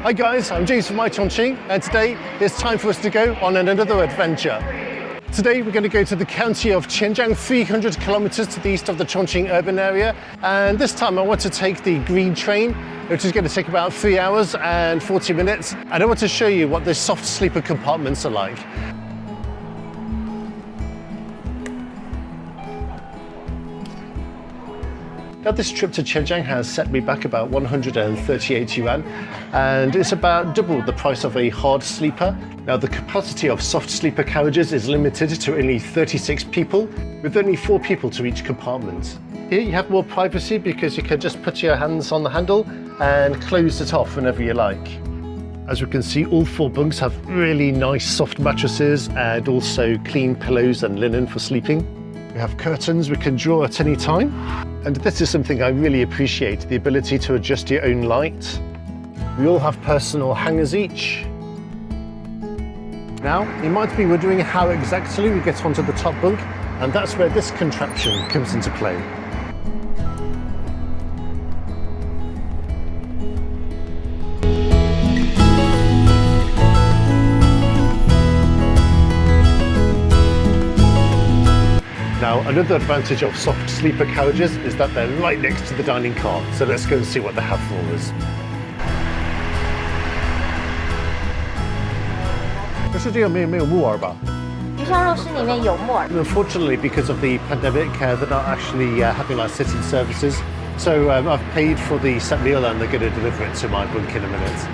Hi guys, I'm James from iChongqing, and today it's time for us to go on another adventure. Today we're going to go to the county of Qianjiang, 300 kilometers to the east of the Chongqing urban area, and this time I want to take the green train, which is going to take about 3 hours and 40 minutes, and I want to show you what the soft sleeper compartments are like. Now this trip to Qianjiang has set me back about 138 yuan, and it's about double the price of a hard sleeper. Now the capacity of soft sleeper carriages is limited to only 36 people, with only 4 people to each compartment. Here you have more privacy because you can just put your hands on the handle and close it off whenever you like. As we can see, all 4 bunks have really nice soft mattresses and also clean pillows and linen for sleeping. We have curtains we can draw at any time. And this is something I really appreciate, the ability to adjust your own light. We all have personal hangers each. Now, you might be wondering how exactly we get onto the top bunk, and that's where this contraption comes into play. Now, another advantage of soft sleeper carriages is that they're right next to the dining car. So let's go and see what they have for us. Unfortunately, because of the pandemic, they're not actually having like sit-in services. So I've paid for the set meal and they're going to deliver it to my bunk in a minute.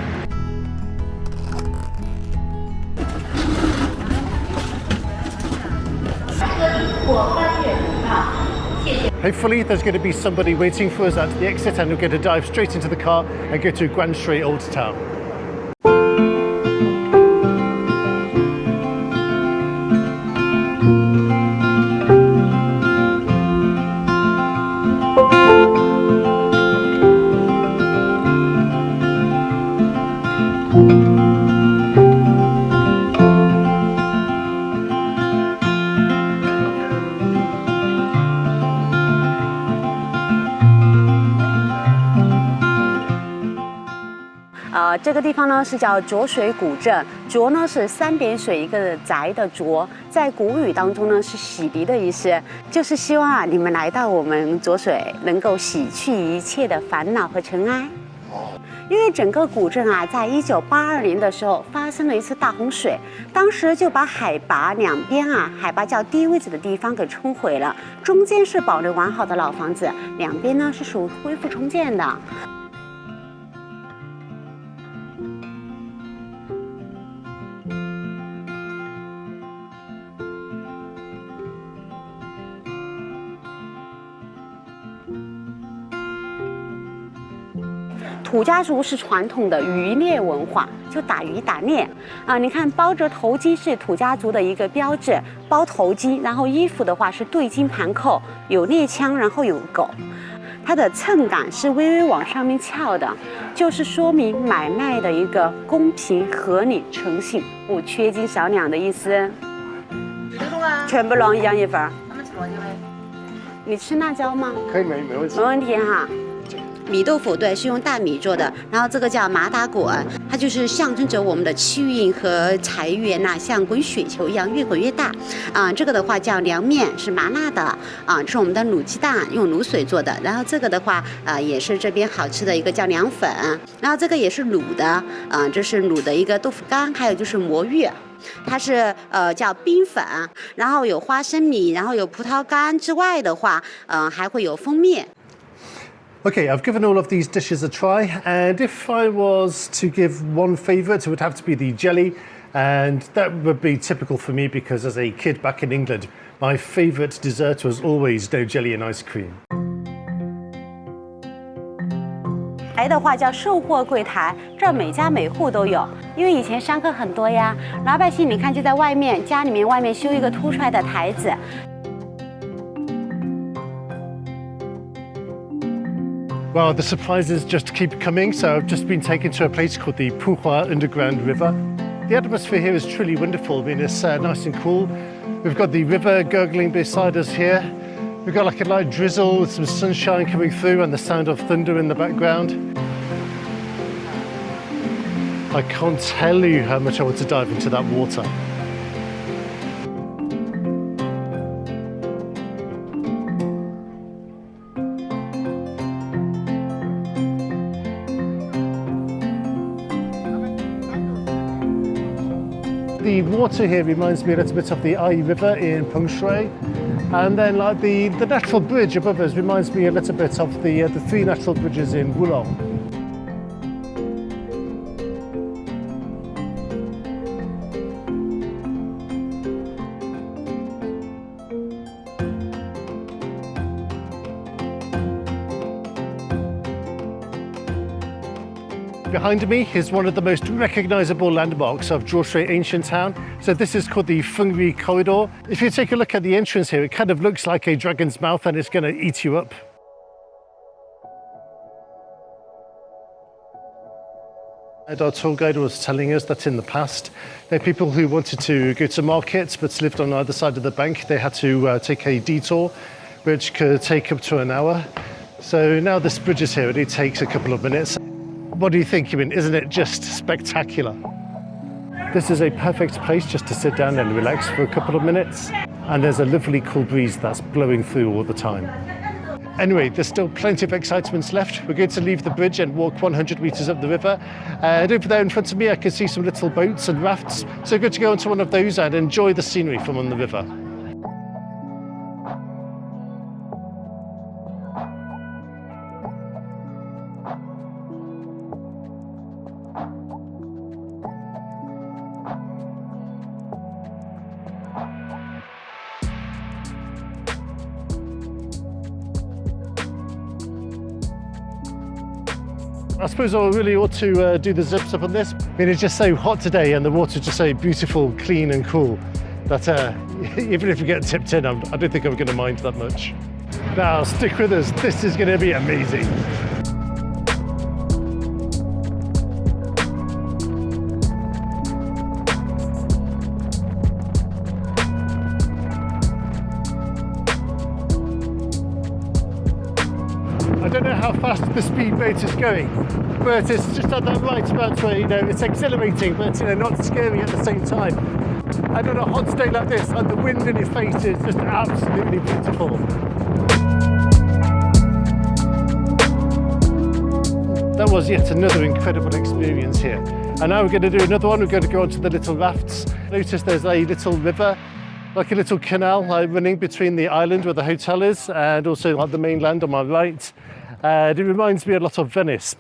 Hopefully there's going to be somebody waiting for us at the exit and we're going to dive straight into the car and go to Grand Shui Old Town.这个地方呢是叫浊水古镇，浊呢是3点水一个宅的浊，在古语当中呢是洗涤的意思，就是希望你们来到我们浊水能够洗去一切的烦恼和尘埃。因为整个古镇在1982年的时候发生了一次大洪水，当时就把海拔两边海拔较低位置的地方给冲毁了，中间是保留完好的老房子，两边呢是属于恢复重建的。土家族是传统的渔猎文化，就打鱼打猎你看包着头巾是土家族的一个标志，包头巾，然后衣服的话是对襟盘扣，有猎枪，然后有狗，它的秤杆是微微往上面翘的，就是说明买卖的一个公平合理诚信，不缺斤少两的意思。全部弄一样一份。你吃辣椒吗？可以，没问题。没问题哈。米豆腐对，是用大米做的，然后这个叫麻打滚，它就是象征着我们的气运和财源像滚雪球一样越滚越大这个的话叫凉面，是麻辣的这是我们的卤鸡蛋，用卤水做的。然后这个的话也是这边好吃的一个叫凉粉，然后这个也是卤的这是卤的一个豆腐干，还有就是魔芋。它是叫冰粉，然后有花生米，然后有葡萄干之外的话还会有蜂蜜。Okay, I've given all of these dishes a try, and if I was to give one favourite, it would have to be the jelly, and that would be typical for me because as a kid back in England, my favourite dessert was always no jelly and ice cream. 台的话叫售货柜台，这每家每户都有，因为以前商客很多呀，老百姓你看就在外面家里面外面修一个凸出来的台子。Well, the surprises just keep coming, so I've just been taken to a place called the Puhua Underground River. The atmosphere here is truly wonderful. I mean, it's nice and cool. We've got the river gurgling beside us here. We've got like a light drizzle with some sunshine coming through and the sound of thunder in the background. I can't tell you how much I want to dive into that water. The water here reminds me a little bit of the Ai River in Pengshui, and then like the natural bridge above us reminds me a little bit of the three natural bridges in Wulong. Behind me is one of the most recognizable landmarks of Zhuoshui ancient town. So this is called the Fengri Corridor. If you take a look at the entrance here, it kind of looks like a dragon's mouth and it's going to eat you up. And our tour guide was telling us that in the past, there are people who wanted to go to markets but lived on either side of the bank. They had to take a detour, which could take up to an hour. So now this bridge is here, and it takes a couple of minutes. What do you think? I mean, isn't it just spectacular? This is a perfect place just to sit down and relax for a couple of minutes. And there's a lovely cool breeze that's blowing through all the time. Anyway, there's still plenty of excitement left. We're going to leave the bridge and walk 100 meters up the river. And over there in front of me, I can see some little boats and rafts. So we're going to go onto one of those and enjoy the scenery from on the river. I suppose I really ought to do the zips up on this. I mean, it's just so hot today and the water's just so beautiful, clean and cool that even if we get tipped in, I don't think I'm going to mind that much. Now, stick with us. This is going to be amazing. I don't know how fast the speedboat is going, but it's just at that right amount where, it's exhilarating, but, not scary at the same time. And on a hot day like this, and the wind in your face is just absolutely beautiful. That was yet another incredible experience here. And now we're going to do another one. We're going to go onto the little rafts. Notice there's a little river, like a little canal running between the island where the hotel is and also like the mainland on my right. And it reminds me a lot of Venice.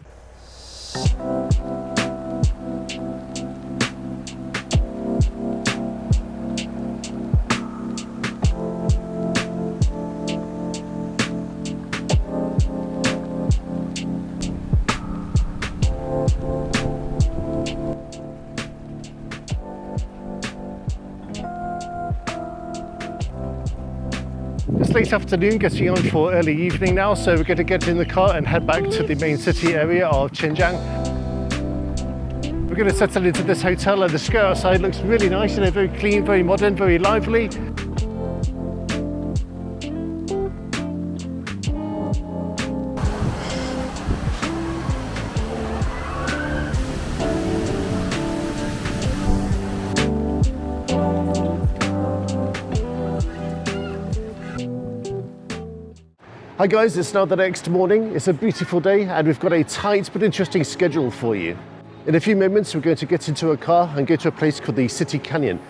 It's late afternoon, getting on for early evening now, so we're going to get in the car and head back to the main city area of Qianjiang. We're going to settle into this hotel, and the square outside looks really nice, very clean, very modern, very lively. Hi guys, it's now the next morning. It's a beautiful day and we've got a tight but interesting schedule for you. In a few moments we're going to get into a car and go to a place called the City Canyon.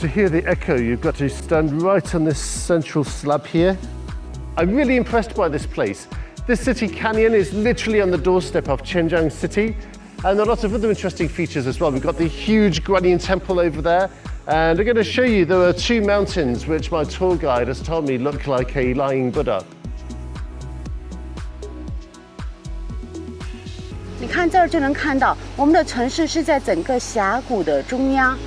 To hear the echo, you've got to stand right on this central slab here. I'm really impressed by this place. This City Canyon is literally on the doorstep of Qianjiang city, and there are lots of other interesting features as well. We've got the huge Guanyin temple over there, And I'm going to show you there are two mountains which my tour guide has told me look like a lying Buddha. 你看这儿就能看到，我们的城市是在整个峡谷的中央。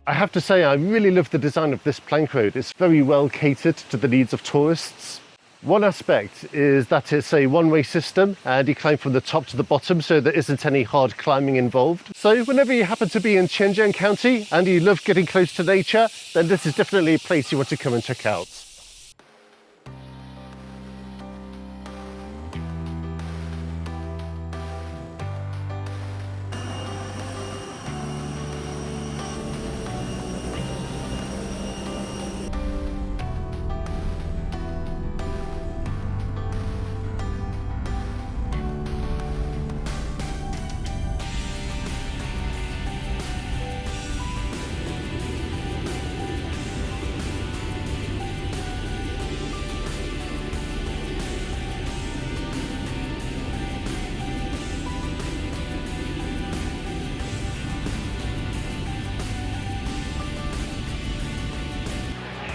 I have to say, I really love the design of this plank road. It's very well catered to the needs of tourists. One aspect is that it's a one-way system and you climb from the top to the bottom, so there isn't any hard climbing involved. So whenever you happen to be in Qianjiang County and you love getting close to nature, then this is definitely a place you want to come and check out.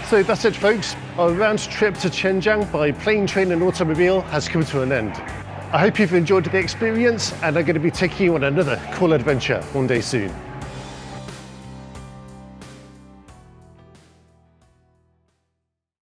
So that's it, folks. Our round trip to Qianjiang by plane, train and automobile has come to an end. I hope you've enjoyed the experience, and I'm going to be taking you on another cool adventure one day soon.